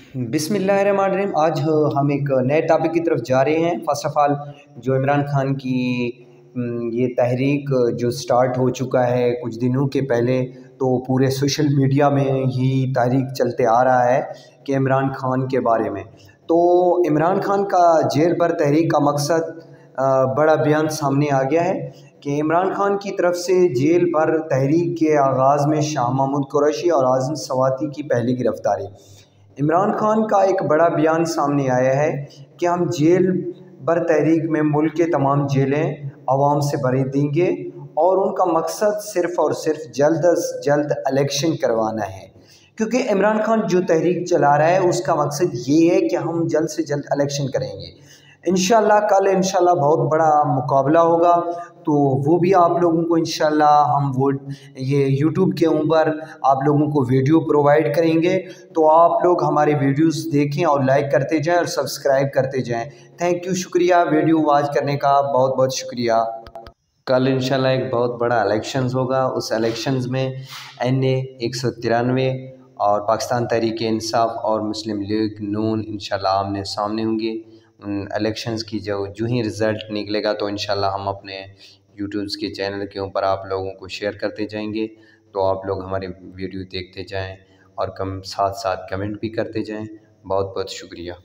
बिस्मिल्लाहिर्रहमानिर्रहीम। आज हम एक नए टॉपिक की तरफ जा रहे हैं। फ़र्स्ट ऑफ़ ऑल जो इमरान खान की ये तहरीक जो स्टार्ट हो चुका है कुछ दिनों के पहले, तो पूरे सोशल मीडिया में ही तहरीक चलते आ रहा है कि इमरान खान के बारे में। तो इमरान खान का जेल पर तहरीक का मकसद बड़ा बयान सामने आ गया है कि इमरान खान की तरफ से जेल पर तहरीक के आगाज़ में शाह महमूद कुरैशी और आज़म सवाती की पहली गिरफ़्तारी। इमरान खान का एक बड़ा बयान सामने आया है कि हम जेल बर तहरीक में मुल्क के तमाम जेलें आवाम से भर देंगे और उनका मकसद सिर्फ़ और सिर्फ जल्द अज जल्द इलेक्शन करवाना है। क्योंकि इमरान खान जो तहरीक चला रहा है उसका मकसद ये है कि हम जल्द से जल्द इलेक्शन करेंगे। इंशाल्लाह कल इंशाल्लाह बहुत बड़ा मुकाबला होगा, तो वो भी आप लोगों को इंशाल्लाह हम ये यूट्यूब के ऊपर आप लोगों को वीडियो प्रोवाइड करेंगे। तो आप लोग हमारे वीडियोस देखें और लाइक करते जाएं और सब्सक्राइब करते जाएं। थैंक यू, शुक्रिया वीडियो वॉच करने का, बहुत बहुत शुक्रिया। कल इंशाल्लाह एक बहुत बड़ा इलेक्शंस होगा। उस इलेक्शंस में NA 193 और पाकिस्तान तहरीक इंसाफ और मुस्लिम लीग नून इंशाल्लाह आमने सामने होंगे। इलेक्शंस की जो ही रिज़ल्ट निकलेगा तो इंशाल्लाह हम अपने यूट्यूब्स के चैनल के ऊपर आप लोगों को शेयर करते जाएंगे। तो आप लोग हमारे वीडियो देखते जाएं और साथ साथ कमेंट भी करते जाएं। बहुत बहुत शुक्रिया।